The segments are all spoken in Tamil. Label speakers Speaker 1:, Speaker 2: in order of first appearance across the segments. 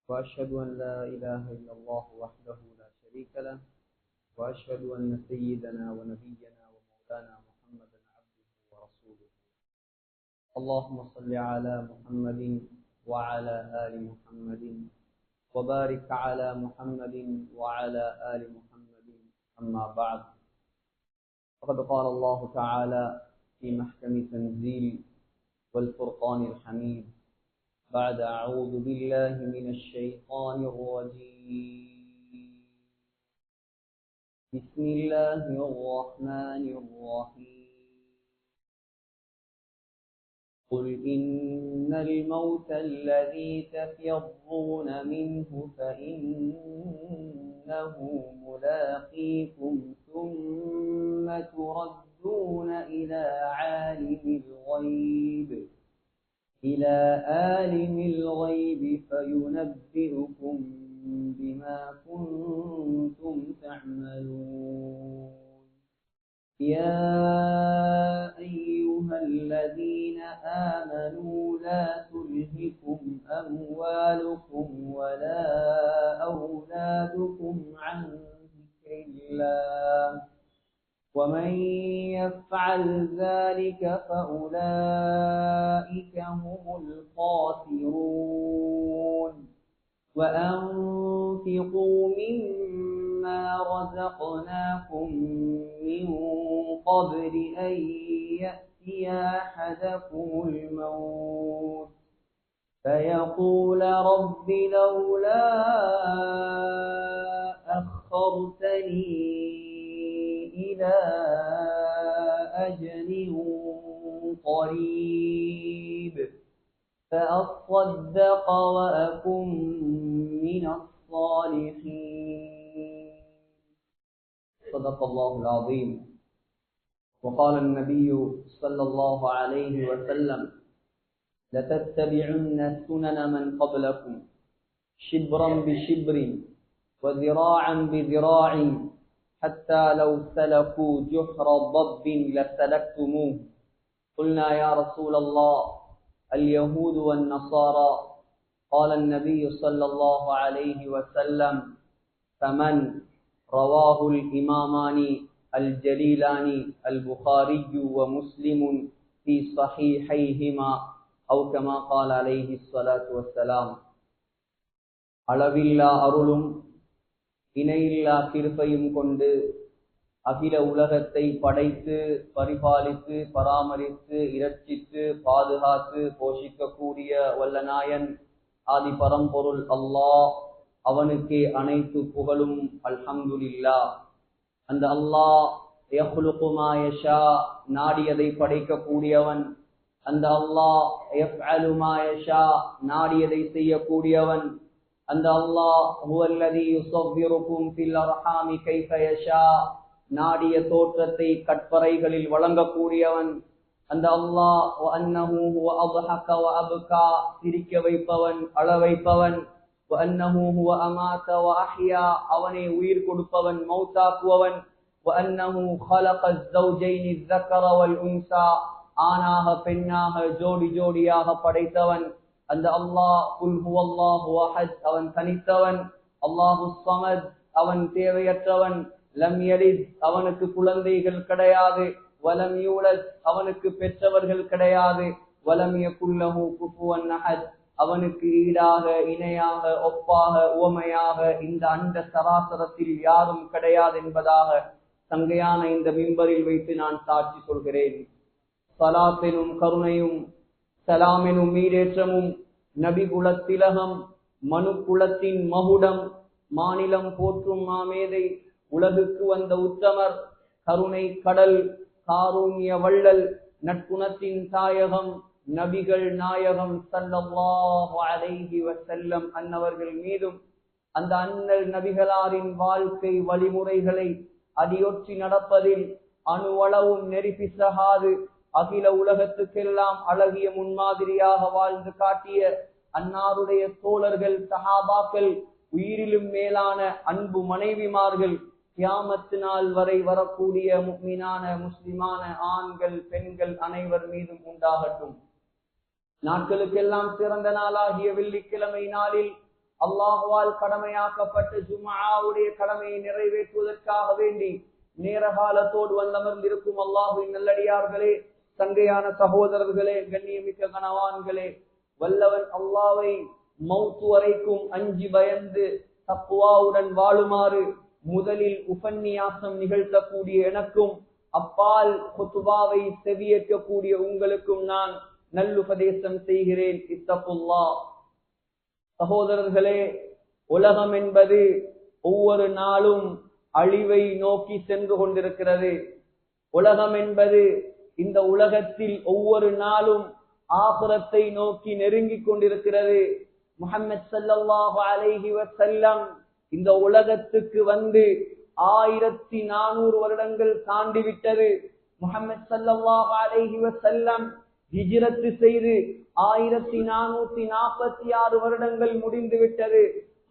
Speaker 1: وأشهد أن لا إله إلا الله وحده لا شريك له وأشهد أن سيدنا ونبينا ومولانا محمدا عبده ورسوله. اللهم صل على محمد وعلى آل محمد وبارك على محمد وعلى آل محمد. أما بعد، فقد قال الله تعالى في محكم تنزيل والفرقان الحميد بعد أعوذ بالله من الشيطان الرجيم. بسم الله الرحمن الرحيم. قل إن الموت الذي تفرون منه فإنه ملاقيكم ثم تردون إلى عالم الغيب فينبئكم بما كنتم تعملون. يا أيها الذين آمنوا لا تلهكم أموالكم ولا أولادكم عن ذكر الله ومن يفعل ذلك فأولئك هم الخاسرون. وأنفقوا مما رزقناكم من قبل أن يأتي أحدكم الموت فيقول رب لولا أخرتني إلى أجل قريب فأصدق وأكن من الصالحين. صدق الله العظيم. وقال النبي صلى الله عليه وسلم لتتبعن سنن من قبلكم شبرا بشبر وذراعا بذراع حتى لو سلكوا جحر ضب لسلكتموه. قلنا يا رسول الله اليهود والنصارى؟ قال النبي صلى الله عليه وسلم فمن؟ رواه الإمامان الجليلان البخاري ومسلم في صحيحيهما أو كما قال عليه الصلاة والسلام. அளவில்லா அருளும் இணையில்லா கிருபையும் கொண்டு அகில உலகத்தை படைத்து பரிபாலித்து பராமரித்து இரட்சித்து பாதுகாத்து போஷிக்கக்கூடிய வல்லநாயன் ஆதி பரம்பொருள் அல்லாஹ், அவனுக்கே அனைத்து புகழும். அல்ஹம்துலில்லாஹ். அந்த அல்லாஹ் யஹ்லுகு மா யஷா, நாடியதை படைக்கக்கூடியவன். அந்த அல்லாஹ் யஃஅலு மா யஷா, நாடியதை செய்யக்கூடியவன். அந்த அல்லாஹ் ஹுவல்லதி யுஸவ்விருக்கும் ஃபில் அர்ஹாமி கைஃப யஷா, நாடிய தோற்றத்தை கற்பறைகளில் வழங்கக்கூடியவன். அந்த அல்லாஹ் வ அன்னஹு ஹுவ அத்ஹக வ அப்கா, சிரிக்க வைப்பவன், அழ வைப்பவன். வ அன்னஹு ஹுவ அமாத வ அஹ்யா, அவனே உயிர் கொடுப்பவன், மௌத்தாக்குவவன். வ அன்னஹு خلق الزوجين الذكر والانثى, ஆணாக பெண்ணாக ஜோடி ஜோடியாக படைத்தவன். அந்த அல்லாஹ் குல் ஹுவல்லாஹு அஹத், அவன் தனித்தவன். அல்லாஹு ஸமத், அவன் தேவையற்றவன். லம் யலித், அவனுக்கு குழந்தைகள் கிடையாது. வலம் யூலத், அவனுக்கு பெற்றவர்கள் கிடையாது. வலம் யகுல் லஹு குஃபுவன் அஹத், அவனுக்கு ஈடாக இணையாக ஒப்பாக உவமையாக இந்த அண்ட சராசரத்தில் யாரும் கிடையாது என்பதாக சங்கையான இந்த மிம்பரில் வைத்து நான் சாட்சி சொல்கிறேன். ஸலாத்திலும் கருணையும் சலாமெனும் மீடேற்றமும் நபி குலத்திலகம் மனு குலத்தின் மகுடம் மாநிலம் போற்றும் மாமேதை உலகுக்கு வந்த உத்தமர் கருணை கடல் காருண்ய வள்ளல் நற்குணத்தின் தாயகம் நபிகள் நாயகம் ஸல்லல்லாஹு அலைஹி வஸல்லம் அன்னவர்கள் மீதும் அந்த அண்ணல் நபிகளாரின் வாழ்க்கை வழிமுறைகளை அடியொற்றி நடப்பதில் அணுவளவும் நெறிப்பிசகாது அகில உலகத்துக்கெல்லாம் அழகிய முன்மாதிரியாக வாழ்ந்து காட்டிய அன்னாருடைய தோழர்கள் சஹாபாக்கள், உயிரிலும் மேலான அன்பு மனைவிமார்கள், கியாமத்து நாள் வரை வரக்கூடிய முஃமினான முஸ்லிமான ஆண்கள் பெண்கள் அனைவர் மீதும் உண்டாகட்டும். நாட்களுக்கெல்லாம் சிறந்த நாளாகிய வெள்ளிக்கிழமை நாளில் அல்லாஹ்வால் கடமையாக்கப்பட்ட ஜும்ஆவுடைய கடமையை நிறைவேற்றுவதற்காக வேண்டி நேர காலத்தோடு வந்தமர்ந்திருக்கும் அல்லாஹ்வின் நல்லடியார்களே, சங்கையான சகோதரர்களே, கண்ணியமிக்க கனவான்களே, வல்லவன் அல்லாஹ்வை மௌத் வரைக்கும் அஞ்சி பயந்து தக்வாவுடன் வாழுமாறு முதலில் உபன்யாசம் நிகழ்த்தக்கூடிய எனக்கும் அப்பால் குத்துபாவை செவியேற்கக்கூடிய உங்களுக்கும் நான் நல்லுபதேசம் செய்கிறேன். இத்தகுல்லாஹ். சகோதரர்களே, உலகம் என்பது ஒவ்வொரு நாளும் அழிவை நோக்கி சென்று கொண்டிருக்கிறது. உலகம் என்பது இந்த உலகத்தில் ஒவ்வொரு நாளும் ஆகிரத்தை நோக்கி நெருங்கிக் கொண்டிருக்கிறது. முஹம்மது ஸல்லல்லாஹு அலைஹி வஸல்லம் இந்த உலகத்துக்கு வந்து 1400 வருடங்கள் தாண்டி விட்டது. முஹம்மது ஸல்லல்லாஹு அலைஹி வஸல்லம் ஹிஜ்ரத் செய்து 1446 வருடங்கள் முடிந்து விட்டது.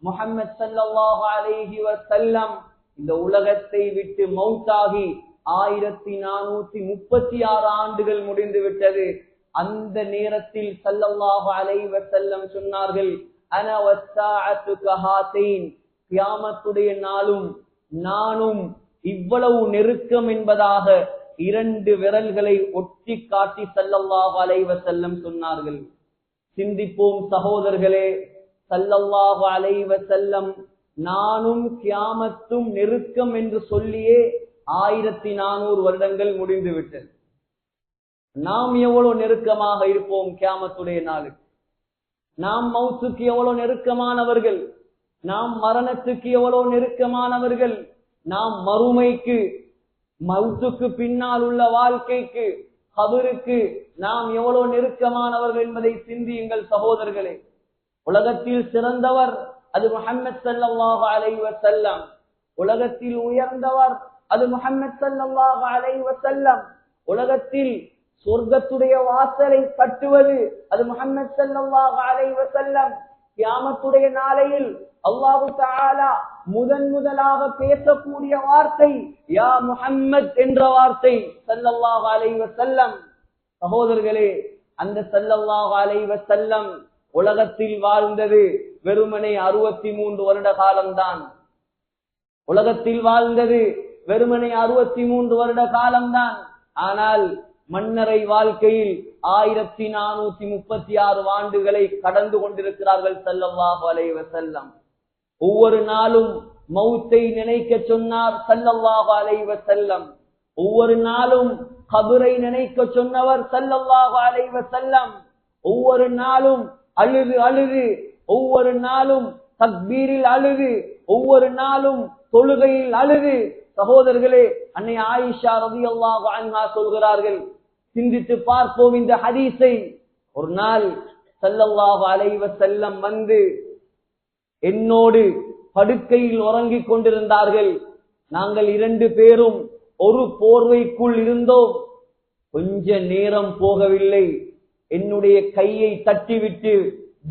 Speaker 1: முஹம்மது ஸல்லல்லாஹு அலைஹி வஸல்லம் இந்த உலகத்தை விட்டு மௌத்தாகி 1436 ஆண்டுகள் முடிந்து விட்டது. அந்த நேரத்தில் ஸல்லல்லாஹு அலைஹி வஸல்லம் சொன்னார்கள், அன வஸ்ஸாஅத்து கஹாதைன், கியாமத்துடைய நாளும் நானும் இவ்வளவு நெருக்கம் என்பதாக 2 விரல்களை ஒட்டி காட்டி ஸல்லல்லாஹு அலைஹி வஸல்லம் சொன்னார்கள். சிந்திப்போம் சகோதரர்களே, ஸல்லல்லாஹு அலைஹி வஸல்லம் நானும் கியாமத்தும் நெருக்கம் என்று சொல்லியே 1400 வருடங்கள் முடிந்து விட்டது. நாம் எவ்வளவு நெருக்கமாக இருப்போம் கியாமத்துடைய நாளுக்கு? நாம் மௌத்துக்கு எவ்வளவு நெருக்கமானவர்கள்? நாம் மரணத்துக்கு எவ்வளவு நெருக்கமானவர்கள்? நாம் மறுமைக்கு, மௌத்துக்கு பின்னால் உள்ள வாழ்க்கைக்கு, கபருக்கு நாம் எவ்வளவு நெருக்கமானவர்கள் என்பதை சிந்தியுங்கள் சகோதரர்களே. உலகத்தில் சிறந்தவர் அது முஹம்மது ஸல்லல்லாஹு அலைஹி வஸல்லம். உலகத்தில் உயர்ந்தவர் அது முஹம்மது ஸல்லல்லாஹு அலைஹி வஸல்லம். உலகத்தில் சொர்க்கத்துடைய வாசலை கட்டுவது அது முஹம்மது ஸல்லல்லாஹு அலைஹி வஸல்லம். கியாமத்துடைய நாளையில் அல்லாஹ் தஆலா முதலாக பேசக்கூடிய வார்த்தை யா முஹம்மத் என்ற வார்த்தை, ஸல்லல்லாஹு அலைஹி வஸல்லம். சகோதரர்களே, அந்த ஸல்லல்லாஹு அலைஹி வஸல்லம் உலகத்தில் வாழ்ந்தது வெறுமனே 63 வருட காலம்தான். உலகத்தில் வாழ்ந்தது வெறுமனே 63 வருட காலம்தான். ஆனால் மன்னரை வாழ்க்கையில் 1436 ஆண்டுகளை கடந்து கொண்டிருக்கிறார்கள் ஸல்லல்லாஹு அலைஹி வஸல்லம். ஒவ்வொரு நாளும் மௌத்தை நினைக்க சொன்னார் ஸல்லல்லாஹு அலைஹி வஸல்லம். ஒவ்வொரு நாளும் கபரை நினைக்க சொன்னவர் ஸல்லல்லாஹு அலைஹி வஸல்லம். ஒவ்வொரு நாளும் அழுது அழுது, ஒவ்வொரு நாளும் தக்பீரில் அழுது, ஒவ்வொரு நாளும் தொழுகையில் அழுது. சகோதரர்களே, அன்னை ஆயிஷா ரலியல்லாஹு அன்ஹா சொல்கிறார்கள், சிந்தித்து பார்ப்போம் இந்த ஹதீஸை. ஒரு நாள் ஸல்லல்லாஹு அலைஹி வஸல்லம் வந்து என்னோடு படுக்கையில் உறங்கிக் கொண்டிருந்தார்கள். நாங்கள் 2 பேரும் ஒரு போர்வைக்குள் இருந்தோம். கொஞ்ச நேரம் போகவில்லை, என்னுடைய கையை தட்டிவிட்டு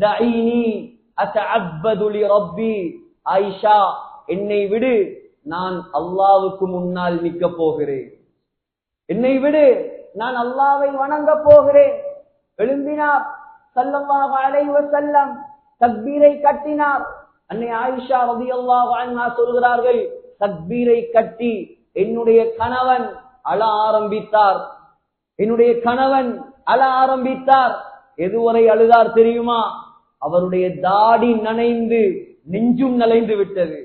Speaker 1: தஈனி அத்தஅப்பது லி ரப்பி, ஆயிஷா என்னை விடு, நான் அல்லாஹ்வுக்கு முன்னால் நிற்க போகிறேன். என்னை விடு, நான் அல்லாஹ்வை வணங்க போகிறேன். எழும்பினார் ஸல்லல்லாஹு அலைஹி வஸல்லம், தக்பீரை கட்டினார். அன்னை ஆயிஷா ரலியல்லாஹு அன்ஹா சொல்கிறார்கள், தக்பீரை கட்டி என்னுடைய கணவன் அழ ஆரம்பித்தார். என்னுடைய கணவன் அழ ஆரம்பித்தார். எதுவரை அழுதார் தெரியுமா? அவருடைய தாடி நனைந்து நெஞ்சும் நனைந்து விட்டது.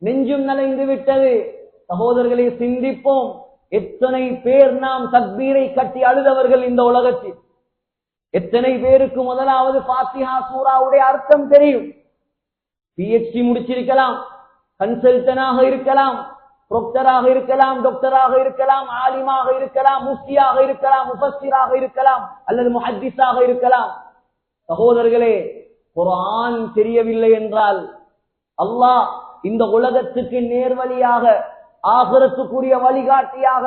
Speaker 1: நெஞ்சும் நனைந்து விட்டது. சகோதரர்களை சிந்திப்போம், எத்தனை பேர் நாம் தக்பீரை கட்டி அழுதவர்கள் இந்த உலகத்தில்? எத்தனை பேருக்கு முதலாவது ஃபாத்திஹா சூராவுடைய அர்த்தம் தெரியும்? PhD முடிச்சிருக்கலாம், கன்சல்டனாக இருக்கலாம், ப்ரொஃபஸராக இருக்கலாம், டாக்டராக இருக்கலாம், ஆலிமாக இருக்கலாம், முஃப்தியாக இருக்கலாம், முஃபஸ்ஸிராக இருக்கலாம், அல்லது முஹத்திஸாக இருக்கலாம். சகோதரர்களே, குர்ஆன் தெரியவில்லை என்றால், அல்லாஹ் இந்த உலகத்துக்கு நேர்வழியாக, ஆகிரத்துக்குரிய வழிகாட்டியாக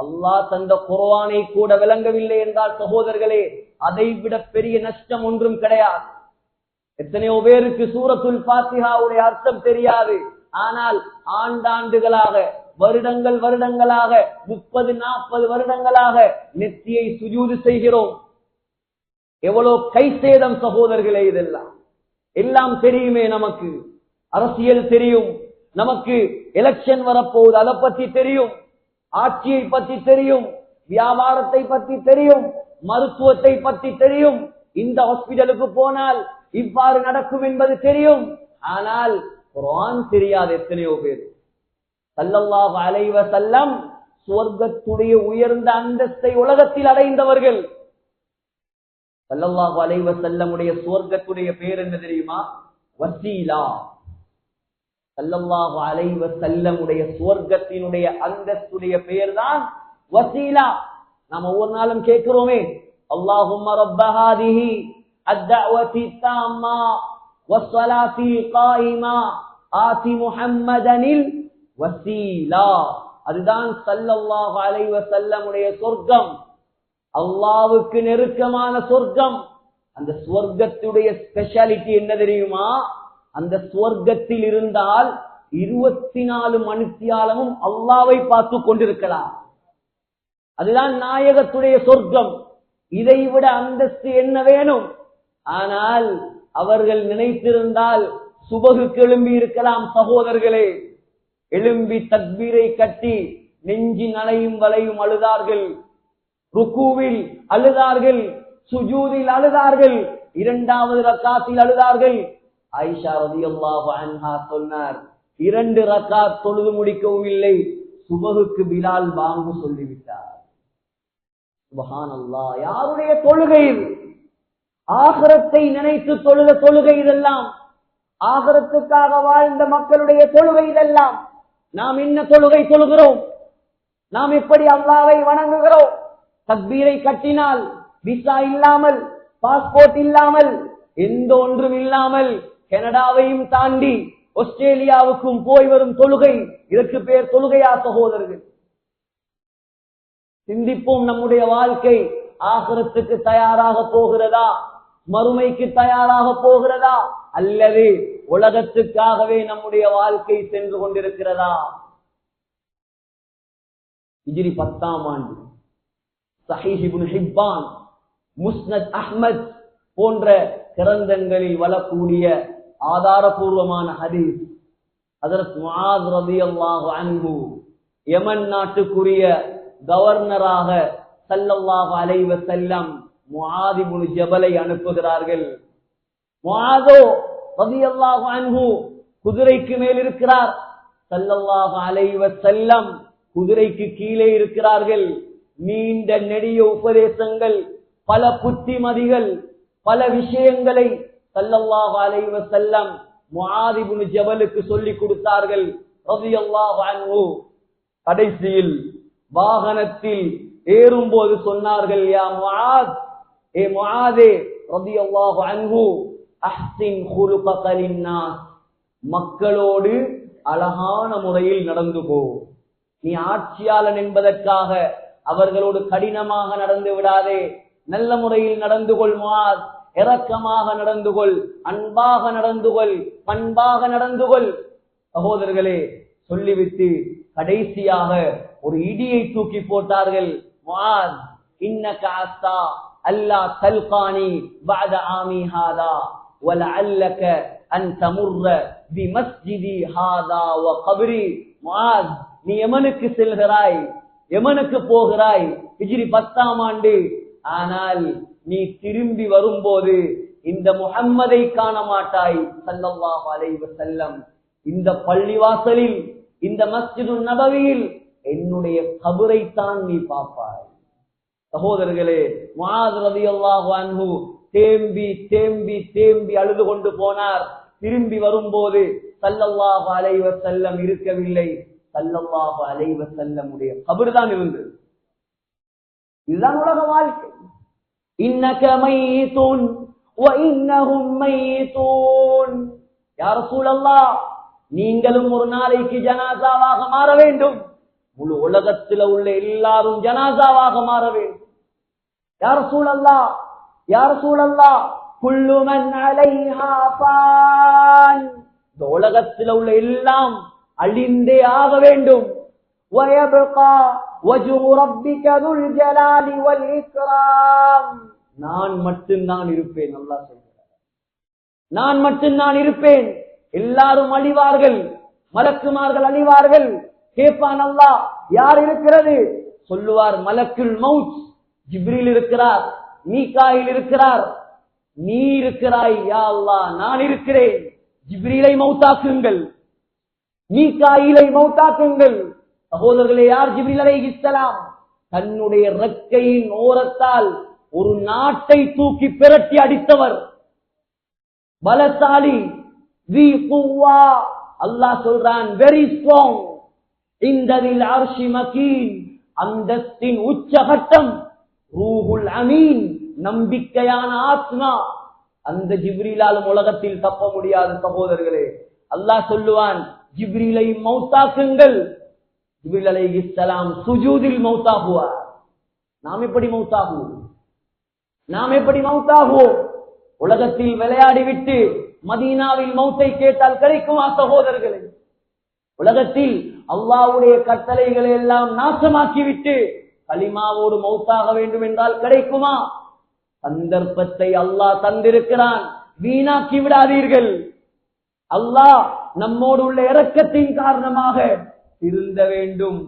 Speaker 1: அல்லாஹ் தந்த குர்ஆனை கூட விளங்கவில்லை என்றால், சகோதரர்களே, அதை விட பெரிய நஷ்டம் ஒன்றும் கிடையாது. எத்தனையோ பேருக்கு சூரத்துல் ஃபாத்திஹாவுடைய அர்த்தம் தெரியாது. ஆனால் ஆண்டாண்டுகளாக, வருடங்களாக, 30-40 வருடங்களாக நெத்தியை சுஜூது செய்கிறோம். எவ்வளவு கை சேதம் சகோதரர்களே! இதெல்லாம் எல்லாம் தெரியுமே நமக்கு. அரசியல் தெரியும், நமக்கு எலெக்ஷன் வரப்போகுது அதை பத்தி தெரியும், ஆட்சியை பத்தி தெரியும், வியாபாரத்தை பத்தி தெரியும், மருத்துவத்தை பத்தி தெரியும். இந்த ஹாஸ்பிடலுக்கு போனால் இவ்வாறு நடக்கும் என்பது தெரியும். ஆனால் குர்ஆன் தெரியாது எத்தனையோ பேர். ஸல்லல்லாஹு அலைஹி வஸல்லம் சுவர்க்கத்துடைய உயர்ந்த அந்தஸ்தை உலகத்தில் அடைந்தவர்கள். ஸல்லல்லாஹு அலைஹி வஸல்லமுடைய சுவர்க்கத்துடைய பேர் என்ன தெரியுமா? வசீலா. ஸல்லல்லாஹு அலைஹி வஸல்லமுடைய சுவர்க்கத்தினுடைய அந்தஸ்துடைய பெயர் தான் வசீலா. நாம ஒவ்வொரு நாளும் கேட்கிறோமே, அல்லாஹும்ம ரப்ப ஹாதிஹி அத்-தஅவதி தாம்மா வஸ்ஸலாத்தி காயிமா ஆதி முஹம்மதனில் வசீலா. அதுதான் ஸல்லல்லாஹு அலைஹி வஸல்லமுடைய சொர்க்கம், அல்லாஹ்வுக்கு நெருக்கமான சொர்க்கம். அந்த சொர்க்கத்துடைய ஸ்பெஷாலிட்டி என்ன தெரியுமா? அந்த சொர்க்கத்தில் இருந்தால் 24 மணித்தியாலமும் அல்லாஹ்வை பார்த்து கொண்டிருக்கலாம். அதுதான் நாயகத்துடைய சொர்க்கம். இதைவிட அந்தஸ்து என்ன வேணும்? ஆனால் அவர்கள் நினைத்திருந்தால் சுபகுக்கு எழும்பி இருக்கலாம். சகோதரர்களே, எழும்பி தக்பீரை கட்டி நெஞ்சின் அலையும் வலையும் அழுதார்கள், ருக்கூவில் அழுதார்கள், சுஜூதில் அழுதார்கள், இரண்டாவது ரக்காத்தில் அழுதார்கள். ஆயிஷா ரலியல்லாஹு அன்ஹா சொன்னார், 2 ரக்காத் தொழுது முடிக்கவும் இல்லை, சுபகுக்கு பிலால் பாங்கு சொல்லிவிட்டார். சுப்ஹானல்லாஹ். யாருடைய தொழுகை இது? ஆகிரத்தை நினைத்து தொழுத தொழுகை இதெல்லாம், ஆகிரத்துக்காக வாழ்ந்த மக்களுடைய தொழுகை இதெல்லாம். நாம் என்ன தொழுகை தொழுகிறோம்? நாம் எப்படி அல்லாஹ்வை வணங்குகிறோம்? தக்பீரை கட்டினால் விசா இல்லாமல், பாஸ்போர்ட் இல்லாமல், எந்த ஒன்றும் இல்லாமல் கனடாவையும் தாண்டி ஆஸ்திரேலியாவுக்கும் போய் வரும் தொழுகை, இதற்கு பேர் தொழுகையா சகோதரர்கள்? சிந்திப்போம். நம்முடைய வாழ்க்கை ஆகிரத்துக்கு தயாராக போகிறதா, மறுமைக்கு தயாராக போகிறதா, அல்லது உலகத்துக்காகவே நம்முடைய வாழ்க்கை சென்று கொண்டிருக்கிறதா? ஹிஜ்ரி 10ஆம் ஆண்டு ஸஹீஹ் இப்னு ஹிப்பான், முஸ்னத் அஹ்மத் போன்ற கிரந்தங்களில் வரக்கூடிய ஆதாரபூர்வமான ஹதீஸ். ஹஜ்ரத் முஆத் ரலியல்லாஹு அன்ஹு யமன் நாட்டுக்குரிய கவர்னராக ஸல்லல்லாஹு அலைஹி வஸல்லம் முஆத் இப்னு ஜபலை அனுப்புகிறார்கள். முஆதோ ரலியல்லாஹு அன்ஹு குதிரைக்கு மேல் இருக்கிறார், ஸல்லல்லாஹு அலைஹி வஸல்லம் குதிரைக்கு கீழே இருக்கிறார்கள். நீண்ட நெடிய உபதேசங்கள், பல புத்திமதிகள், பல விஷயங்களை ஸல்லல்லாஹு அலைஹி வஸல்லம் முஆத் இப்னு ஜபலுக்கு சொல்லிக் கொடுத்தார்கள் ரலியல்லாஹு அன்ஹு. கடைசியில் வாகனத்தில் ஏறும்போது சொன்னார்கள், யா முஆத், ஏ முஆதே ரலியல்லாஹு அன்ஹு, அஹ்சின் குலுகக லின்னாஸ், மக்களோடு அழகான முறையில் நடந்து போ. நீ ஆட்சியாளன் என்பதற்காக அவர்களோடு கடினமாக நடந்து விடாதே, நல்ல முறையில் நடந்து கொள் முஆத், இரக்கமாக நடந்து கொள், அன்பாக நடந்து கொள், பண்பாக நடந்து கொள். சகோதரர்களே, சொல்லிவிட்டு கடைசியாக ஒரு இடியை தூக்கி போட்டார்கள். முஆத், இன்னக அஸா அல்லா தல்கானி பஅத ஆமி ஹாதா வலஅல்லக அன் தமுர்ர பிமஸ்ஜிதி ஹாதா வ கப்ரி. முஆத், நீ யமனுக்கு செல்கிறாய், யமனுக்கு போகிறாய், ஹிஜ்ரி 10ஆம் ஆண்டு. ஆனால் நீ திரும்பி வரும்போது இந்த முஹம்மதை காண மாட்டாய் ஸல்லல்லாஹு அலைஹி வஸல்லம். இந்த பள்ளிவாசலில், இந்த மஸ்ஜிதுன் நபவியில் என்னுடைய கபரைத்தான் நீ பார்ப்பாய். சகோதரர்களே, முஆத் ரலியல்லாஹு அன்ஹு தேம்பி தேம்பி தேம்பி அழுது கொண்டு போனார். திரும்பி வரும்போது ஸல்லல்லாஹு அலைஹி வஸல்லம் இருக்கவில்லை, ஸல்லல்லாஹு அலைஹி வஸல்லமுடைய கபர் தான் இருந்தது. இதுதான் உலக வாழ்க்கை. இன்னக மையீதுன் வ இன்னஹும் மையீதுன். யா ரசூலல்லாஹ், நீங்களும் ஒரு நாளைக்கு ஜனாசாவாக மாற வேண்டும், முழு உலகத்தில் உள்ள எல்லாரும் ஜனாசாவாக மாற வேண்டும். யா ரசூலல்லாஹ், யா ரசூலல்லாஹ், குல்லு மன் அலைஹா ஃபான், இந்த உலகத்தில் உள்ள எல்லாம் அழிந்தே ஆக வேண்டும். வயப்கா வஜ்ஹு ரப்பிக துல் ஜலாலி வல் இக்ராம், நான் மட்டும்தான் இருப்பேன். அல்லாஹ் சொல்கிறார், நான் மட்டும் நான் இருப்பேன், எல்லாரும் அழிவார்கள், மலக்குமார்கள் அழிவார்கள். கேட்பான் அல்லாஹ், யார் இருக்கிறது? சொல்லுவார் மலக்குல் மவுத், ஜிப்ரீல் இருக்கிறார், மீகாயில் இருக்கிறார். நீ இருக்கிறாய் யா அல்லாஹ், நான் இருக்கிறேன். ஜிப்ரீலை மௌத்தாக்குங்கள், மீகாயிலை மௌத்தாக்குங்கள். சகோதரர்களே, யார் ஜிப்ரீல் அலைஹிஸ்ஸலாம்? தன்னுடைய ரெக்கையின் ஓரத்தால் ஒரு நாட்டை தூக்கி பிரட்டி அடித்தவர், பலசாலி. அல்லாஹ் சொல்றான், வெரி ஸ்ட்ராங். இந்ததில் அர்ஷி மகீன், அந்தஸ்தின் உச்சகட்டம். ரூஹுல் அமீன், நம்பிக்கையான ஆத்மா. அந்த ஜிப்ரீலாலும் உலகத்தில் தப்ப முடியாது சகோதரர்களே. அல்லாஹ் சொல்லுவான், ஜிப்ரீலை மௌத்தாக்குங்கள். ஜிப்ரீல் அலைஹிஸ்ஸலாம் சுஜூதில் மௌத்தாகுவார். நாம் எப்படி மௌத்தாகுவோம்? நாம் எப்படி மௌத்தாகுவோம்? உலகத்தில் விளையாடிவிட்டு மதீனாவில் மௌத்தை கேட்டால் கிடைக்குமா சகோதரர்களே? உலகத்தில் அல்லாஹ்வுடைய கட்டளைகளை எல்லாம் நாசமாக்கிவிட்டு கலிமாவோடு மௌத்தாக வேண்டும் என்றால் கிடைக்குமா? சந்தர்ப்பத்தை அல்லாஹ் தந்திருக்கிறான், வீணாக்கி விடாதீர்கள். அல்லாஹ் நம்மோடு உள்ள இரக்கத்தின் காரணமாக திருந்த வேண்டும்,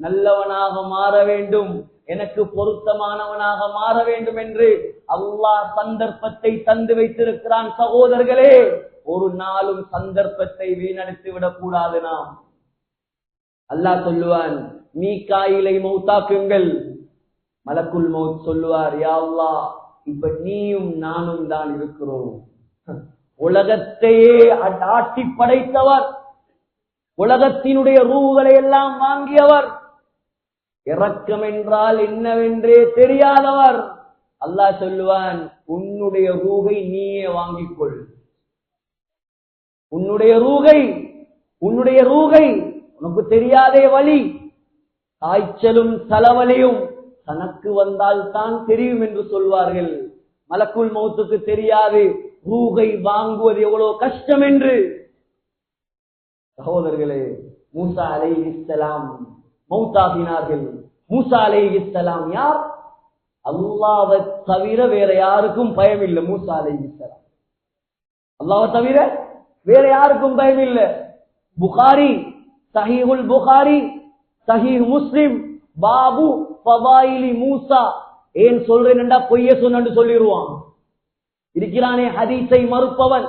Speaker 1: நல்லவனாக மாற வேண்டும், எனக்கு பொருத்தமானவனாக மாற வேண்டும் என்று அல்லாஹ் சந்தர்ப்பத்தை தந்து வைத்திருக்கிறான். சகோதரர்களே, ஒரு நாளும் சந்தர்ப்பத்தை வீணடித்து விடக்கூடாது. நாம் அல்லாஹ் சொல்லுவான், மீகாயிலை மௌத்தாக்குங்கள். மலக்குல் மௌத் சொல்லுவார், யா அல்லாஹ், இப்ப நீயும் நானும் தான் இருக்கிறோம். உலகத்தையே ஆட்டி படைத்தவர், உலகத்தினுடைய ரூகளை எல்லாம் வாங்கியவர், இரக்கம் என்றால் என்னவென்றே தெரியாதவர். அல்லாஹ் சொல்லுவான், உன்னுடைய ரூகை நீயே வாங்கிக்கொள். உன்னுடைய ரூகை உனக்கு தெரியாதே வழி. காய்ச்சலும் தலைவலியும் தனக்கு வந்தால் தான் தெரியும் என்று சொல்வார்கள். மலக்குல் மௌத்துக்கு தெரியாது ரூகை வாங்குவது எவ்வளவு கஷ்டம் என்று. சகோதரர்களே, மூசா அலைஹிஸ்ஸலாம் மௌத்தாகினார்கள். மூசா அலைஹிஸ்ஸலாம் யார்? அல்லாஹ்வை தவிர வேற யாருக்கும் பயம் இல்லை. மூசா அலைஹிஸ்ஸலாம் அல்லாஹ்வை தவிர வேற யாருக்கும் பயம் இல்லை. புகாரி, சஹீஹுல் புகாரி, சஹீஹ் முஸ்லிம், பாபு ஃபதாயிலி மூசா. ஏன் சொல்றேன் என்றா பொய்ய சொன்னு சொல்லிடுவான். இருக்கிறானே ஹதீஸை மறுப்பவன்,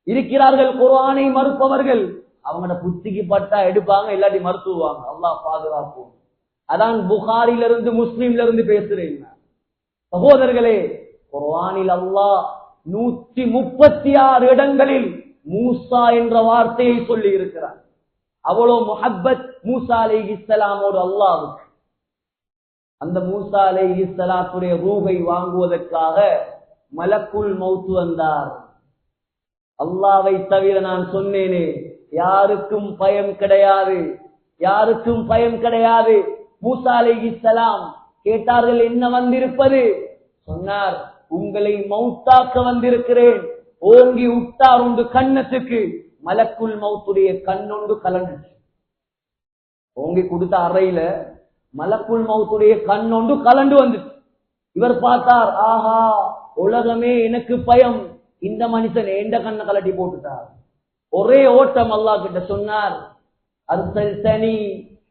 Speaker 1: இருக்கிறார்கள் குர்ஆனை மறுப்பவர்கள். அவங்களோட புத்திக்கு பட்டா எடுப்பாங்க, இல்லாட்டி மறுத்துவாங்க. அல்லாஹ் பாதுகாப்போம். அதான் புகாரிலிருந்து முஸ்லிம்ல இருந்து பேசுறேன். சகோதரர்களே, குர்ஆனில் அல்லாஹ் 136 இடங்களில் மூசா என்ற வார்த்தையை சொல்லி இருக்கிறார். அவ்வளவு முஹப்பத் மூசா அலைஹிஸ்ஸலாமோடு அல்லாஹ்வுக்கு. அந்த மூசா அலைஹிஸ்ஸலாத்துடைய ரூஹை வாங்குவதற்காக மலக்குல் மௌத் வந்தார். அல்லாஹ்வை தவிர நான் சொன்னேனே, யாருக்கும் பயம் கிடையாது, யாருக்கும் பயம் கிடையாது. மூசா அலைஹிஸ்ஸலாம் கேட்டார்கள், என்ன வந்திருப்பது? சொன்னார், உங்களை மௌத்தாக்க வந்திருக்கிறேன். ஓங்கி விட்டார் உண்டு கண்ணத்துக்கு. மலக்குல் மௌத்துடைய கண்ணொண்டு கலண்டுச்சு. ஓங்கி கொடுத்த அறையில மலக்குல் மௌத்துடைய கண்ணொண்டு கலண்டு வந்துச்சு. இவர் பார்த்தார், ஆஹா, உலகமே எனக்கு பயம், இந்த மனுஷன் எந்த கண்ணை கலட்டி போட்டுட்டார். ஒரே ஓட்டம் அல்லாஹ் கிட்ட சொன்னார், அர்சல்தனி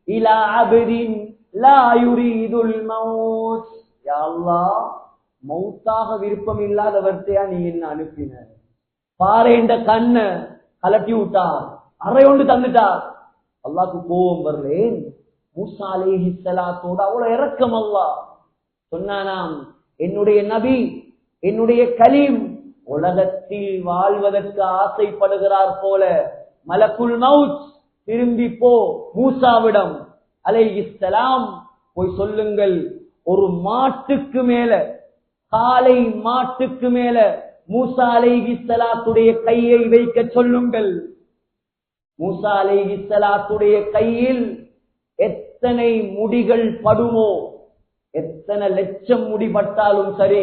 Speaker 1: இலா அப்தின் லா யுரீதுல் மௌத். யா அல்லாஹ், மௌத்தாக விருப்பம் இல்லாதவர்த்தையா நீ என்ன அனுப்பின? பாரு, இந்த கண்ணை கலட்டி விட்டார், அறையொண்டு தந்துட்டார். அல்லாஹ்க்கு கோபம் வரலேன். மூசா அலைஹிஸ்ஸலாத்தோடு அவ்வளவு இரக்கம். அல்லாஹ் சொன்னானாம், என்னுடைய நபி, என்னுடைய கலீம் உலகத்தில் வாழ்வதற்கு ஆசைப்படுகிறார் போல மலக்குல் மௌத் திரும்பி போ மூசாவிடம் அலைஹிஸ்ஸலாம், போய் சொல்லுங்கள், ஒரு மாட்டுக்கு மேல, காலை மாட்டுக்கு மேல மூசா அலைஹிஸ்ஸலாத்துடைய கையை வைக்க சொல்லுங்கள். மூசா அலைஹிஸ்ஸலாத்துடைய கையில் எத்தனை முடிகள் படுமோ, எத்தனை லட்சம் முடி பட்டாலும் சரி,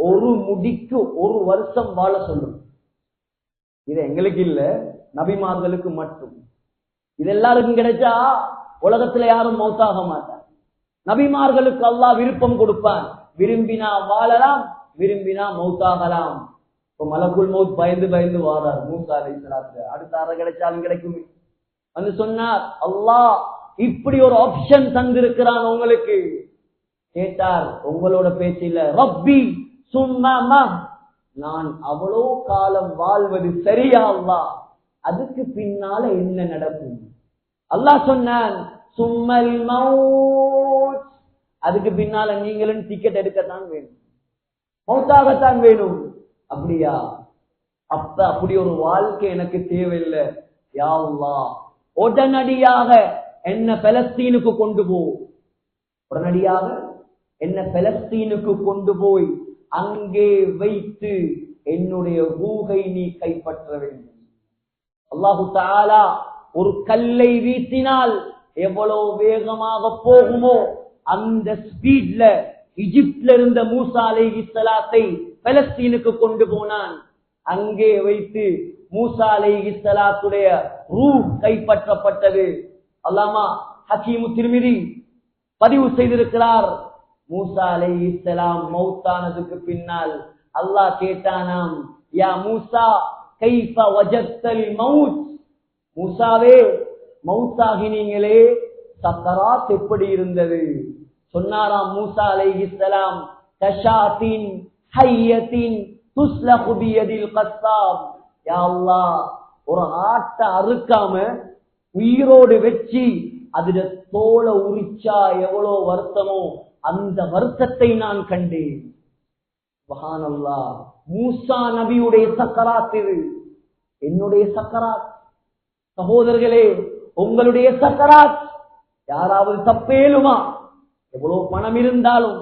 Speaker 1: ஒரு முடிக்கு 1 வருஷம் வாழ சொல்லும். இது எங்களுக்கு இல்ல, நபிமார்களுக்கு மட்டும். இது எல்லாருக்கும் கிடைச்சா உலகத்துல யாரும் மௌத்தாக மாட்டார். நபிமார்களுக்கு அல்லாஹ் விருப்பம் கொடுப்பான். விரும்பினா வாழலாம், விரும்பினா மௌத்தாகலாம். இப்ப மலக்குல் மௌத் பயந்து பயந்து வாரார் மூசா அலைஹிஸ்ஸலாத்துக்கு. அடுத்த அறை கிடைச்சாலும் கிடைக்குமே வந்து சொன்னார், அல்லாஹ் இப்படி ஒரு ஆப்ஷன் தந்திருக்கிறான் உங்களுக்கு. கேட்டார், உங்களோட பேச்சு இல்ல, ரப்பி சும்மா நான் அவ்வளோ காலம் வாழ்வது சரியா அல்லாஹ், அதுக்கு பின்னால என்ன நடக்கும்? அல்லாஹ் சொன்னான், சும்மல் மௌத், அதுக்கு பின்னால நீங்களும் டிக்கெட் எடுக்கத்தான் வேணும், மௌத்தாகத்தான் வேணும். அப்படியா? அப்ப அப்படி ஒரு வாழ்க்கை எனக்கு தேவையில்லை. யா அல்லாஹ் உடனடியாக என்ன பலஸ்தீனுக்கு கொண்டு போ, உடனடியாக என்ன பலஸ்தீனுக்கு கொண்டு போய் அங்கே வைத்து என்னுடைய ரூஹை நீ கைப்பற்ற வேண்டும். அல்லாஹு தஆலா ஒரு கல்லை வீசினால் எவ்வளவு வேகமாக போகுமோ அந்த ஸ்பீட்ல எகிப்தில இருந்த மூசா அலைஹிஸ்ஸலாத்தை பலஸ்தீனுக்கு கொண்டு போனான். அங்கே வைத்து மூசா அலைஹிஸ்ஸலாத்துடைய ரூஹ் கைப்பற்றப்பட்டது. அல்லாமா ஹக்கீமு திர்மிதி பதிவு செய்திருக்கிறார், மூசா அலைஹிஸ்ஸலாம் மௌத்தானதுக்கு பின்னால் அல்லாஹ் கேட்டானாம், யா மூசா கைஃப வஜத்தல் மௌத், மூசாவே மௌத்தாகினீங்களே சக்கராத் எப்படி இருந்தது? சொன்னாராம் மூசா அலைஹிஸ்ஸலாம், தஷாத்தின் ஹய்யத்தின் துஸ்லஹு பியதில் கஸ்ஸாப், யா அல்லாஹ் ஒரு ஆட்டை அறுக்காம உயிரோடு வச்சு அதுல தோலை உரிச்சா எவ்வளவு வருத்தமோ அந்த வருத்தத்தை நான் கண்டேன். சுப்ஹானல்லாஹ், மூசா நபியுடைய சக்கராத் இது, என்னுடைய சக்கராத். சகோதரர்களே, உங்களுடைய சக்கராத் யாராவது தப்பேலுமா? எவ்வளவு பணம் இருந்தாலும்,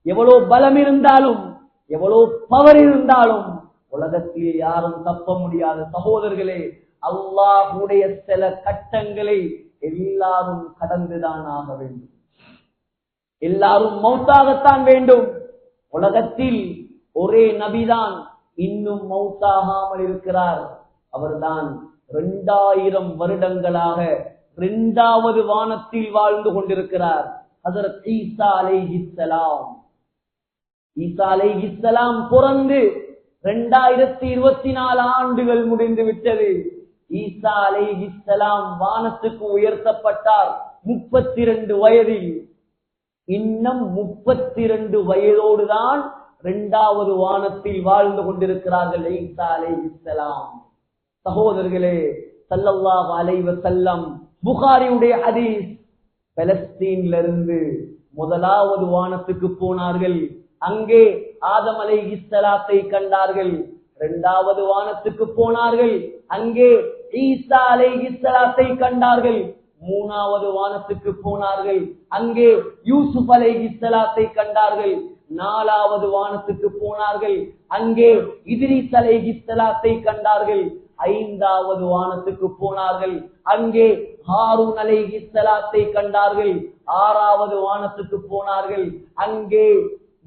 Speaker 1: எவ்வளவு பலம் இருந்தாலும், எவ்வளவு பவர் இருந்தாலும் உலகத்தில் யாரும் தப்ப முடியாது. சகோதரர்களே, அல்லாஹ்வுடைய சில கட்டங்களை எல்லாரும் கடந்துதான் ஆக வேண்டும். எல்லாரும் மௌத்தாகத்தான் வேண்டும். உலகத்தில் ஒரே நபிதான் இன்னும் மௌத்தாகாமல் இருக்கிறார். அவர்தான் 2000 வருடங்களாக 2வது வானத்தில் வாழ்ந்து கொண்டிருக்கிறார். ஹஜ்ரத் ஈசா அலைஹிஸ்ஸலாம். ஈசா அலைஹிஸ்ஸலாம் பிறந்து 2024 ஆண்டுகள் முடிந்து விட்டது. ஈசா அலைஹிஸ்ஸலாம் வானத்துக்கு உயர்த்தப்பட்டார் 32 வயதில். இன்னும் 32 வயதோடுதான் 2வது வானத்தில் வாழ்ந்து கொண்டிருக்கிறார்கள் ஈசா அலைஹிஸ்ஸலாம். சகோதரர்களே, ஸல்லல்லாஹு அலைஹி வஸல்லம் புகாரியுடைய ஹதீஸ், பலஸ்தீனிலிருந்து 1வது வானத்துக்கு போனார்கள். அங்கே ஆதம் அலைஹிஸ்ஸலாத்தை கண்டார்கள். 2வது வானத்துக்கு போனார்கள். அங்கே ஈசா அலைஹிஸ்ஸலாத்தை கண்டார்கள். 3வது வானத்துக்கு போனார்கள். அங்கே யூசுப் அலைஹிஸ்ஸலாத்தை கண்டார்கள். 4வது வானத்துக்கு போனார்கள். அங்கே இத்ரீஸ் அலைஹிஸ்ஸலாத்தை கண்டார்கள். 5வது வானத்துக்கு போனார்கள். அங்கே ஹாரூன் அலைஹிஸ்ஸலாத்தை கண்டார்கள். 6வது வானத்துக்கு போனார்கள். அங்கே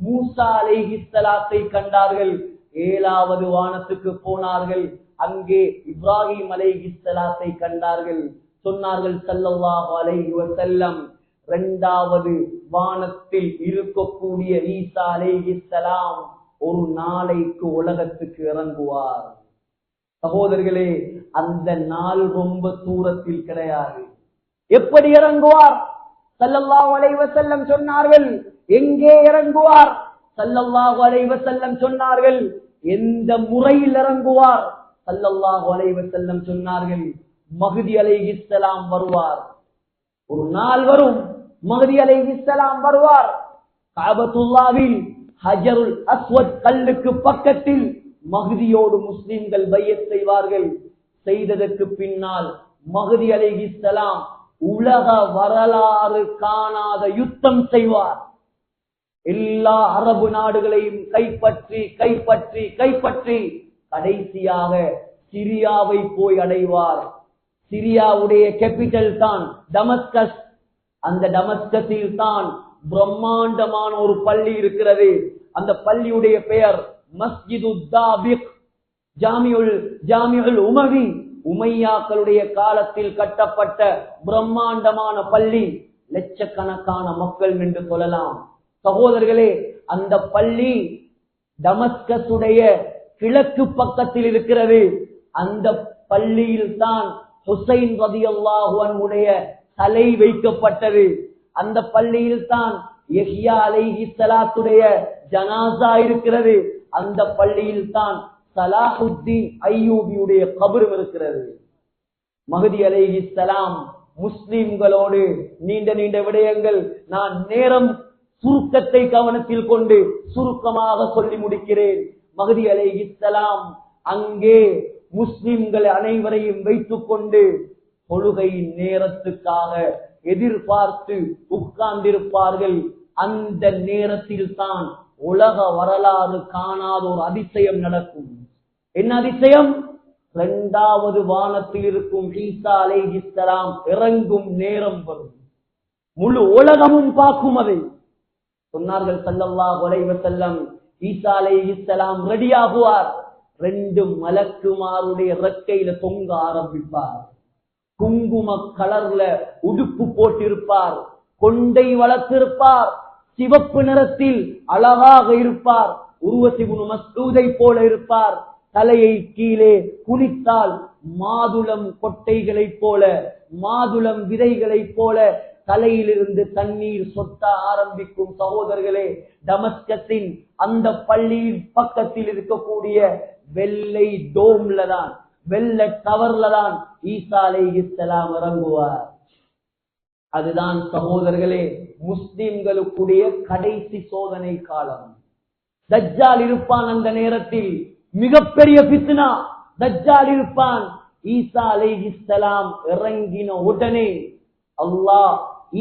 Speaker 1: மூசா அலைஹிஸ்ஸலாத்தை கண்டார்கள். 7வது வானத்துக்கு போனார்கள். அங்கே இப்ராஹிம் அலைஹிஸ்ஸலாத்தை கண்டார்கள். சொன்னார்கள் ஸல்லல்லாஹு அலைஹி வஸல்லம், 2வது வானத்தில் இருக்கக்கூடிய ஈசா அலைஹிஸ்ஸலாம் ஒரு நாளைக்கு உலகத்துக்கு இறங்குவார். சகோதரர்களே, அந்த நாள் ரொம்ப தூரத்தில் கிடையாது. எப்படி இறங்குவார்? ஸல்லல்லாஹு அலைஹி வஸல்லம் சொன்னார்கள். எங்கே இறங்குவார்? ஸல்லல்லாஹு அலைஹி வஸல்லம் சொன்னார்கள். எந்த முறையில் இறங்குவார்? ஸல்லல்லாஹு அலைஹி வஸல்லம் சொன்னார்கள், மஹ்தி அலைஹிஸ்ஸலாம் வருவார். ஒரு நாள் வரும், மஹ்தி அலைஹிஸ்ஸலாம் வருவார். கஅபத்துல்லாஹ்வில் ஹஜருல் அஸ்வத் கல்லுக்கு பக்கத்தில் மஹ்தியோடு முஸ்லிம்கள் பையத் செய்வார்கள். செய்ததற்கு பின்னால் மஹ்தி அலைஹிஸ்ஸலாம் உலக வரலாறு காணாத யுத்தம் செய்வார். எல்லா அரபு நாடுகளையும் கைப்பற்றி கைப்பற்றி கைப்பற்றி கடைசியாக சிரியாவை போய் அடைவார். சிரியாவுடைய கேபிட்டல் தான் டமஸ்கஸ். அந்த டமஸ்கஸில் தான் பிரம்மாண்டமான ஒரு பள்ளி இருக்கிறது. அந்த பள்ளியுடைய பெயர் மஸ்ஜிது தாபிக், ஜாமியுல் உமவி. உமையாக்களுடைய காலத்தில் கட்டப்பட்ட பிரம்மாண்டமான பள்ளி. லட்சக்கணக்கான மக்கள் என்று சொல்லலாம். சகோதரர்களே, அந்த பள்ளி டமஸ்கஸுடைய கிழக்கு பக்கத்தில் இருக்கிறது. அந்த பள்ளியில் தான் ஹுசைன் ரலியல்லாஹு அன்ஹுடைய தலை வைக்கப்பட்டது. அந்த பள்ளியில் தான் யஹ்யா அலைஹிஸ்ஸலாத்துடைய ஜனாஸா இருக்கிறது. அந்த பள்ளியில் தான் ஸலாஹுத்தீன் அய்யூபியுடைய கபரும் இருக்கிறது. மஹ்தி அலைஹிஸ்ஸலாம் முஸ்லிம்களோடு நீண்ட நீண்ட விடயங்கள், நான் நேரம் சுருக்கத்தை கவனத்தில் கொண்டு சுருக்கமாக சொல்லி முடிக்கிறேன். மஹ்தி அலைஹிஸ்ஸலாம் அங்கே முஸ்லிம்கள் அனைவரையும் வைத்துக் கொண்டு தொழுகையின் நேரத்துக்காக எதிர்பார்த்து உட்கார்ந்திருப்பார்கள். அந்த நேரத்தில் தான் உலக வரலாறு காணாத ஒரு அதிசயம் நடக்கும். என்ன அதிசயம்? 2வது வானத்தில் இருக்கும் ஈசா அலைஹிஸ்ஸலாம் இறங்கும் நேரம் வரும். முழு உலகமும் பார்க்கும். அதை சொன்னார்கள் ஸல்லல்லாஹு அலைஹி வஸல்லம், ஈசா அலைஹிஸ்ஸலாம் ரெடியாகுவார். 2 மலக்குமாருடைய ரெக்கையில தொங்க ஆரம்பிப்பார். குங்கும கலர்ல உடுப்பு போட்டிருப்பார், கொண்டை வளர்த்திருப்பார், சிவப்பு நிறத்தில் அழகாக இருப்பார், உருவத்தி இப்னு மஸ்ஊதை போல இருப்பார். தலையை கீழே குனித்தால் மாதுளம் கொட்டைகளைப் போல, மாதுளம் விதைகளைப் போல தலையிலிருந்து தண்ணீர் சொட்ட ஆரம்பிக்கும். சகோதரர்களே, டமஸ்கஸின் அந்த பள்ளியின் பக்கத்தில் இருக்கக்கூடிய வெள்ளை டோம்ல தான், வெள்ளை டவர்ல தான் ஈசா அலைஹிஸ்ஸலாம் இறங்குவார். அதுதான் சகோதரர்களே முஸ்லிம்களுக்குடைய கடைசி சோதனை காலம். தஜ்ஜால் இருப்பான். அந்த நேரத்தில் மிகப்பெரிய ஃபித்னா. தஜ்ஜால் இருப்பான். ஈசா அலைஹிஸ்ஸலாம் இறங்கின உடனே அல்லாஹ்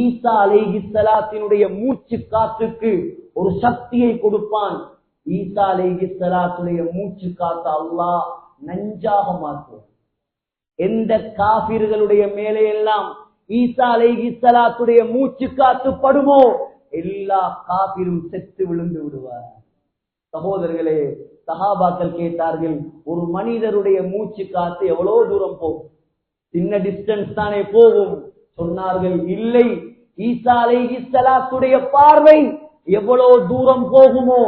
Speaker 1: ஈசா அலைஹிஸ்ஸலாத்தினுடைய மூச்சு காற்றுக்கு ஒரு சக்தியை கொடுப்பான். ஈசா அலைஹிஸ்ஸலாத்துடைய மூச்சு காற்று அல்லாஹ் நஞ்சாக மாற்றுவான். எந்த காபிர்களுடைய மேலே எல்லாம் ஈசா அலைஹிஸ்ஸலாத்துடைய மூச்சு காற்று படுமோ எல்லா காபிரும் செத்து விழுந்து விடுவார். சகோதரர்களே, சஹாபாக்கள் கேட்டார்கள், ஒரு மனிதருடைய மூச்சு காத்து எவ்வளவு தூரம் போகும்? சின்ன டிஸ்டன்ஸ் தானே போகும். சொன்னார்கள், இல்லை, ஈசா அலைஹிஸ்ஸலாத்துடைய பார்வை எவ்வளவு தூரம் போகுமோ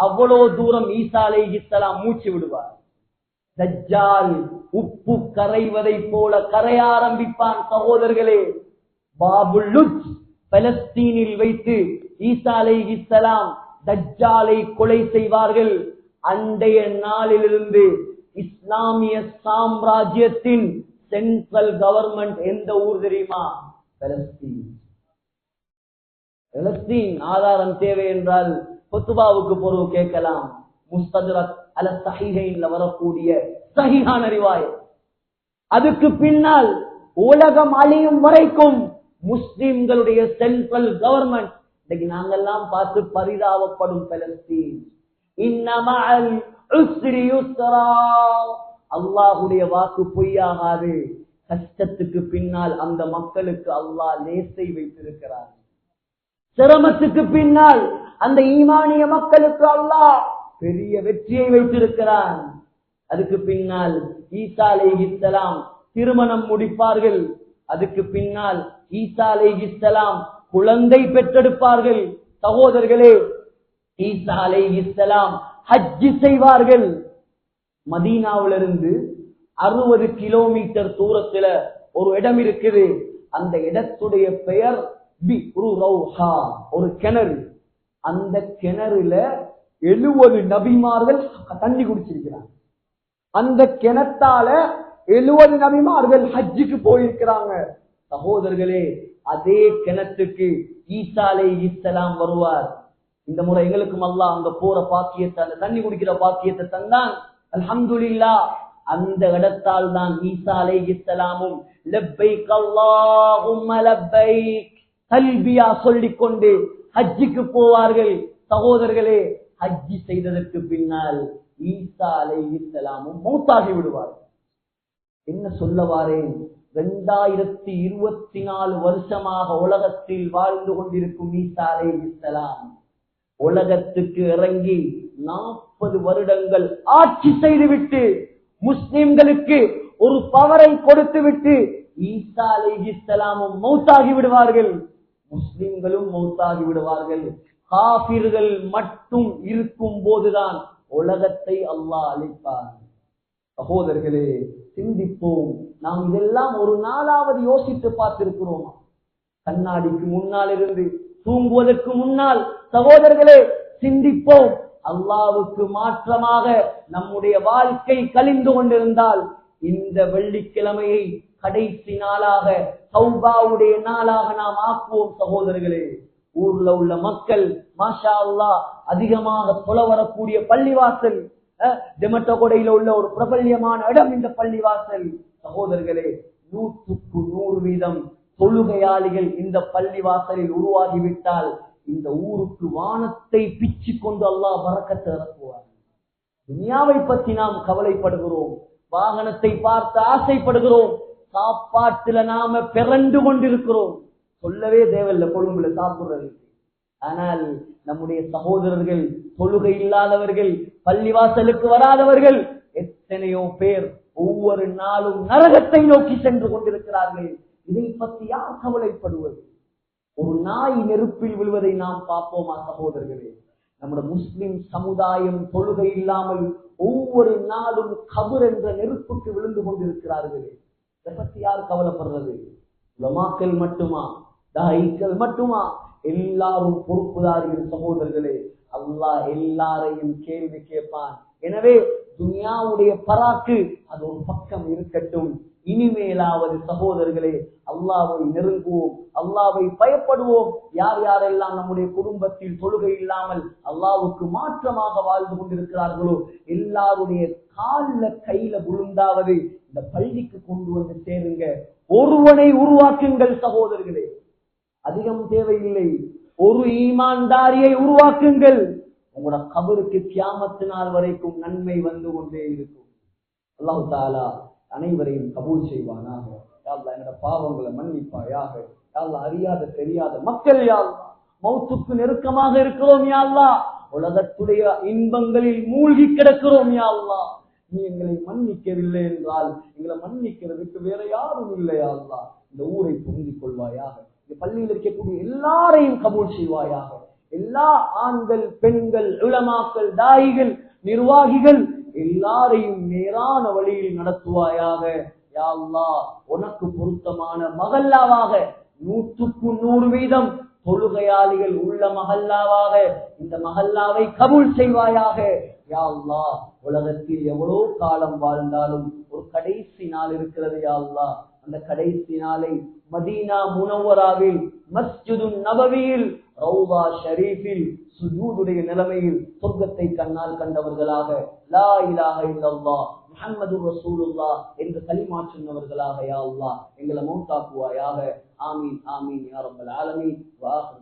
Speaker 1: அவ்வளவு தூரம் ஈசா அலைஹிஸ்ஸலாம் மூச்சு விடுவார். தஜ்ஜால் உப்பு கரைவதை போல கரைய ஆரம்பிப்பான். சகோதரர்களே, பாபுல் லுஜ் பலஸ்தீனில் வைத்து ஈசா அலைஹிஸ்ஸலாம் தஜ்ஜாலை கொலை செய்வார்கள். அன்றைய நாளிலிருந்து இஸ்லாமிய சாம்ராஜ்யத்தின் சென்ட்ரல் கவர்மெண்ட் எந்த ஊர் தெரியுமா? பலஸ்தீன். பலஸ்தீன். ஆதாரம் தேவை என்றால் குத்பாவுக்கு பொருள் கேட்கலாம். முஸ்தத்ரக் அல ஸஹீஹைன்ல வரக்கூடிய ஸஹீஹான ரிவாயத். அதுக்கு பின்னால் உலகம் அழியும் வரைக்கும் முஸ்லிம்களுடைய சென்ட்ரல் கவர்மெண்ட். இன்னைக்கு நாங்கெல்லாம் பார்த்து பரிதாபப்படும் பலஸ்தீன். இன்னமஅல் உஸ்ரி யுஸ்ரா. அல்லாஹ்வுடைய வாக்கு பொய்யாகாது. கஷ்டத்துக்கு பின்னால் அந்த மக்களுக்கு அல்லாஹ் லேசை வைத்திருக்கிறார். சிரமத்துக்கு பின்னால் அந்த ஈமானிய மக்களுக்கு அல்லாஹ் பெரிய வெற்றியை வைத்திருக்கிறான். அதுக்கு பின்னால் ஈசா அலைஹிஸ்ஸலாம் திருமணம் முடிப்பார்கள். அதுக்கு பின்னால் ஈசா அலைஹிஸ்ஸலாம் குழந்தை பெற்றெடுப்பார்கள். சகோதரர்களே, ஈசா அலைஹிஸ்ஸலாம் ஹஜ் செய்வார்கள். மதீனாவிலிருந்து 60 கிலோமீட்டர் தூரத்துல ஒரு இடம் இருக்குது. அந்த இடத்துடைய பெயர் பிக்ரு ரௌஹா, ஒரு கிணறு. அந்த கிணறுல 70 நபிமார்கள் தண்ணி குடிச்சிருக்கிறாங்க. அந்த கிணத்தால 70 நபிமார்கள் ஹஜ்ஜுக்கு போயிருக்கிறாங்க. சகோதரர்களே, அதே கிணத்துக்கு ஈசா அலைஹிஸ்ஸலாம் வருவார். இந்த முறை எங்களுக்கும் அல்லாஹ் அங்க போற பாக்கியத்தை, அந்த தண்ணி குடிக்கிற பாக்கியத்தை தந்தான். அல்ஹம்துலில்லாஹ். அந்த இடத்தால் தான் ஈசா அலைஹிஸ்ஸலாமும் லப்பைக் அல்லாஹும்ம லப்பைக் தல்பியா சொல்லிக் கொண்டு ஹஜ்ஜுக்கு போவார்கள். சகோதரர்களே, ஹஜ்ஜி செய்ததற்கு பின்னால் ஈசா அலைஹிஸ்ஸலாமும் மௌத்தாகி விடுவார்கள். என்ன சொல்ல வாரேன்? 2024 வருஷமாக உலகத்தில் வாழ்ந்து கொண்டிருக்கும் ஈசா அலைஹிஸ்ஸலாம் உலகத்துக்கு இறங்கி 40 வருடங்கள் ஆட்சி செய்துவிட்டு முஸ்லிம்களுக்கு ஒரு பவரை கொடுத்து விட்டு ஈசா அலைஹிஸ்ஸலாமும் மௌத்தாகி விடுவார்கள். முஸ்லிம்களும் மௌத்தாகி விடுவார்கள். காபிர்கள் மட்டும் இருக்கும் போதுதான் உலகத்தை அல்லாஹ் அளிப்பான். சகோதரர்களே, சிந்திப்போம். நாம் இதெல்லாம் ஒரு நாளாவது யோசித்து பார்த்திருக்கிறோமா? கண்ணாடிக்கு முன்னால் இருந்து தூங்குவதற்கு முன்னால் சகோதரர்களே சிந்திப்போம். அல்லாஹ்வுக்கு மாற்றமாக நம்முடைய வாழ்க்கை கழிந்து கொண்டிருந்தால் இந்த வெள்ளிக்கிழமையை கடைசி நாளாக தௌபாவுடைய நாளாக நாம் ஆக்குவோம். சகோதரர்களே, ஊர்ல உள்ள மக்கள் மாஷா அல்லாஹ் அதிகமாக தொழ வரக்கூடிய பள்ளிவாசல், தெமட்டகொடையில உள்ள ஒரு பிரபல்யமான இடம் இந்த பள்ளிவாசல். சகோதரர்களே, 100% தொழுகையாளிகள் இந்த பள்ளிவாசலில் உருவாகிவிட்டால் இந்த ஊருக்கு வானத்தை பிச்சு கொண்டு அல்லாஹ் பரக்கத்தை இறக்குவார். துனியாவை பற்றி நாம் கவலைப்படுகிறோம், வாகனத்தை பார்த்து ஆசைப்படுகிறோம், சாப்பாட்டுல நாம பிறண்டு கொண்டிருக்கிறோம். சொல்லவே தேவையில்லை கொழும்புல சாப்பிடுறது. ஆனால் நம்முடைய சகோதரர்கள், தொழுகை இல்லாதவர்கள், பள்ளிவாசலுக்கு வராதவர்கள் எத்தனையோ பேர் ஒவ்வொரு நாளும் நரகத்தை நோக்கி சென்று கொண்டிருக்கிறார்கள். இதை பற்றி யார் கவலைப்படுவது? ஒரு நாய் நெருப்பில் விழுவதை நாம் பார்ப்போமா சகோதரர்களே? நம்முடைய முஸ்லிம் சமுதாயம் தொழுகை இல்லாமல் ஒவ்வொரு நாளும் கபர் என்ற நெருப்புக்கு விழுந்து கொண்டிருக்கிறார்களே, இதை பற்றி யார் கவலைப்படுறது? உலமாக்கள் மட்டுமா? தாயிகள் மட்டுமா? எல்லாரும் பொறுப்புதாரிகள். சகோதரர்களே, அல்லாஹ் எல்லாரையும் கேள்வி கேட்பான். எனவே துனியாவுடைய பராக்கு அது ஒரு பக்கம் இருக்கட்டும். இனிமேலாவது சகோதரர்களே அல்லாஹ்வை நெருங்குவோம், அல்லாஹ்வை பயப்படுவோம். யார் யாரெல்லாம் நம்முடைய குடும்பத்தில் தொழுகை இல்லாமல் அல்லாஹ்வுக்கு மாற்றமாக வாழ்ந்து கொண்டிருக்கிறார்களோ எல்லாருடைய கால்ல கையில விழுந்தாவது இந்த பள்ளிக்கு கொண்டு வந்து சேருங்க. ஒருவனை உருவாக்குங்கள் சகோதரர்களே, அதிகம் தேவையில்லை. ஒரு ஈமான்தாரியை உருவாக்குங்கள். உங்களோட கபருக்கு கியாமத்து நாள் வரைக்கும் நன்மை வந்து கொண்டே இருக்கும். அல்லாஹ் தஆலா அனைவரையும் கபூல் செய்வானாக. யா அல்லாஹ் என்னோட பாவங்களை மன்னிப்பாயாக. யா அல்லாஹ் அறியாத தெரியாத மக்கள் யா அல்லாஹ் மௌத்துக்கு நெருக்கமாக இருக்கிறோம் யா அல்லாஹ். உலகத்துடைய இன்பங்களில் மூழ்கி கிடக்கிறோம் யா அல்லாஹ். நீ எங்களை மன்னிக்கவில்லை என்றால் எங்களை மன்னிக்கிறதுக்கு வேற யாரும் இல்லை யா அல்லாஹ். இந்த ஊரை பொருந்திக் கொள்வாயாக. இந்த பள்ளியில் இருக்கக்கூடிய எல்லாரையும் கபூல் செய்வாயாக. எல்லா ஆண்கள், பெண்கள், உலமாக்கள், தாயிகள், நிர்வாகிகள் எல்லாரையும் நேரான வழியில் நடத்துவாயாக. யா அல்லாஹ், உனக்கு பொருத்தமான மகல்லாவாக 100% தொழுகையாளிகள் உள்ள மகல்லாவாக இந்த மகல்லாவை கபூல் செய்வாயாக. யா அல்லாஹ், உலகத்தில் எவ்வளவு காலம் வாழ்ந்தாலும் ஒரு கடைசி நாள் இருக்கிறது யா அல்லாஹ். அந்த கடைசி நாளை மதீனா முனவ்வராவில், மஸ்ஜிது நபவியில், ரௌதா ஷரீஃபில் சுஜூதுடைய நிலைமையில் சொர்க்கத்தை கண்ணால் கண்டவர்களாக, லா இலாஹ இல்லல்லாஹ் முஹம்மது ரசூலுல்லாஹ் என்று கலிமா சொன்னவர்களாக யா அல்லாஹ் எங்களை மௌத்தாக்குவாயாக. ஆமீன் ஆமீன் யா ரப்பல் ஆலமீன். வ ஆகிரு